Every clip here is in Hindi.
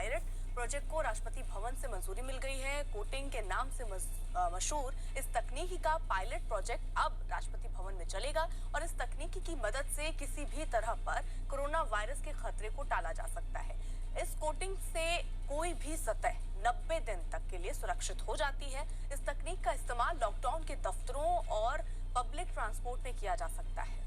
पायलट प्रोजेक्ट को राष्ट्रपति भवन से मंजूरी मिल गई है। कोटिंग के नाम से मशहूर इस तकनीकी का पायलट प्रोजेक्ट अब राष्ट्रपति भवन में चलेगा और इस तकनीकी की मदद से किसी भी तरह पर कोरोना वायरस के खतरे को टाला जा सकता है। इस कोटिंग से कोई भी सतह 90 दिन तक के लिए सुरक्षित हो जाती है। इस तकनीक का इस्तेमाल लॉकडाउन के दफ्तरों और पब्लिक ट्रांसपोर्ट में किया जा सकता है।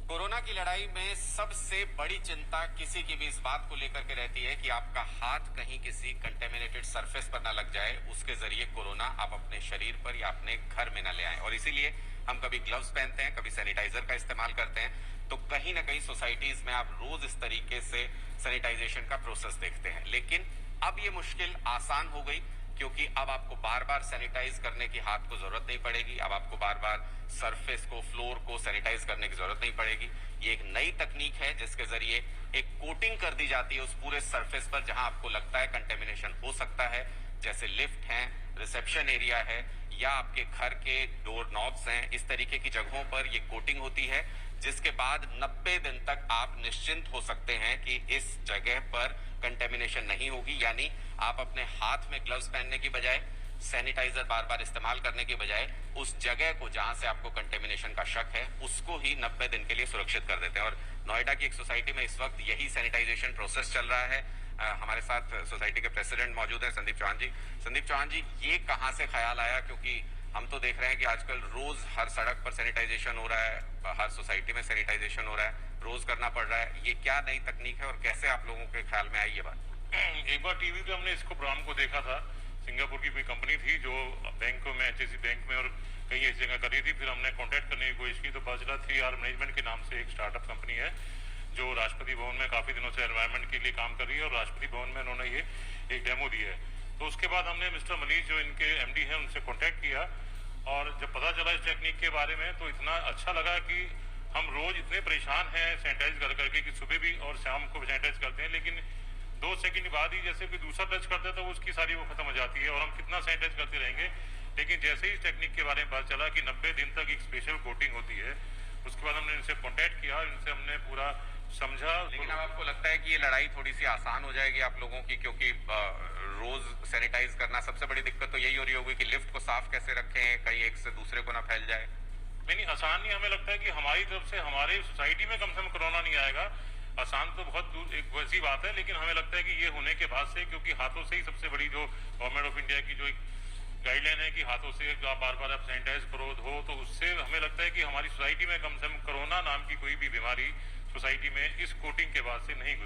कोरोना की लड़ाई में सबसे बड़ी चिंता किसी की भी इस बात को लेकर के रहती है कि आपका हाथ कहीं किसी कंटेमिनेटेड सरफेस पर ना लग जाए, उसके जरिए कोरोना आप अपने शरीर पर या अपने घर में ना ले आए। और इसीलिए हम कभी ग्लव्स पहनते हैं, कभी सैनिटाइजर का इस्तेमाल करते हैं। तो कहीं ना कहीं सोसाइटीज में आप रोज इस तरीके से सैनिटाइजेशन का प्रोसेस देखते हैं। लेकिन अब ये मुश्किल आसान हो गई, क्योंकि अब आपको बार बार सैनिटाइज करने की हाथ को जरूरत नहीं पड़ेगी। अब आपको बार बार सरफेस को, फ्लोर को सैनिटाइज करने की जरूरत नहीं पड़ेगी। ये एक नई तकनीक है जिसके जरिए एक कोटिंग कर दी जाती है उस पूरे सरफेस पर जहां आपको लगता है कंटेमिनेशन हो सकता है, जैसे लिफ्ट है, रिसेप्शन एरिया है या आपके घर के डोर नॉब्स हैं। इस तरीके की जगहों पर ये कोटिंग होती है, जिसके बाद 90 दिन तक आप निश्चिंत हो सकते हैं कि इस जगह पर कंटेमिनेशन नहीं होगी। यानी आप अपने हाथ में ग्लव्स पहनने की बजाय, सैनिटाइजर बार बार इस्तेमाल करने की बजाय, उस जगह को जहां से आपको कंटेमिनेशन का शक है उसको ही 90 दिन के लिए सुरक्षित कर देते हैं। और नोएडा की एक सोसाइटी में इस वक्त यही सैनिटाइजेशन प्रोसेस चल रहा है। हमारे साथ सोसाइटी के प्रेसिडेंट मौजूद हैं, संदीप चौहान जी। संदीप चौहान जी, ये कहां से ख्याल आया? क्योंकि हम तो देख रहे हैं कि आजकल रोज हर सड़क पर सैनिटाइजेशन हो रहा है, हर सोसाइटी में सैनिटाइजेशन हो रहा है, रोज करना पड़ रहा है। ये क्या नई तकनीक है और कैसे आप लोगों के ख्याल में आई ये बात? एक बार टीवी पे हमने इसको प्रोग्राम को देखा था। सिंगापुर की कोई कंपनी थी जो बैंकों में, एचएससी बैंक में और कई ऐसी जगह करी थी। फिर हमने कांटेक्ट करने की कोशिश की तो पता चला 3R मैनेजमेंट के नाम से एक स्टार्टअप कंपनी है जो राष्ट्रपति भवन में काफी दिनों से एनवायरमेंट के लिए काम कर रही है और राष्ट्रपति भवन में उन्होंने ये एक डेमो दी है। तो उसके बाद हमने मिस्टर मनीष जो इनके एमडी हैं उनसे कॉन्टेक्ट किया और जब पता चला इस टेक्निक के बारे में तो इतना अच्छा लगा कि हम रोज इतने परेशान हैं सैनिटाइज कर करके कि सुबह भी और शाम को सैनिटाइज करते हैं, लेकिन 2 सेकंड बाद ही जैसे कोई दूसरा टच करते हैं तो उसकी सारी वो खत्म हो जाती है और हम कितना सैनिटाइज करते रहेंगे। लेकिन जैसे ही इस टेक्निक के बारे में पता चला कि 90 दिन तक एक स्पेशल कोटिंग होती है, उसके बाद हमने इनसे कॉन्टेक्ट किया, इनसे हमने पूरा समझा। लेकिन अब आपको लगता है कि ये लड़ाई थोड़ी सी आसान हो जाएगी आप लोगों की? क्योंकि रोज सैनिटाइज करना, सबसे बड़ी दिक्कत तो यही हो रही होगी कि लिफ्ट को साफ कैसे रखें, कहीं एक से दूसरे को ना फैल जाए। नहीं, आसान नहीं। हमें लगता है कि हमारी तरफ से हमारे सोसाइटी में कम से कम कोरोना नहीं आएगा। आसान तो बहुत दूर एक वैसी बात है, लेकिन हमें लगता है कि ये होने के बाद से, क्योंकि हाथों से ही सबसे बड़ी जो गवर्नमेंट ऑफ इंडिया की जो एक गाइडलाइन है कि हाथों से आप बार बार आप सैनिटाइज करो, धो, तो उससे हमें लगता है कि हमारी सोसाइटी में कम से कम कोरोना नाम की कोई भी बीमारी सोसाइटी में इस कोटिंग के बाद से नहीं घुस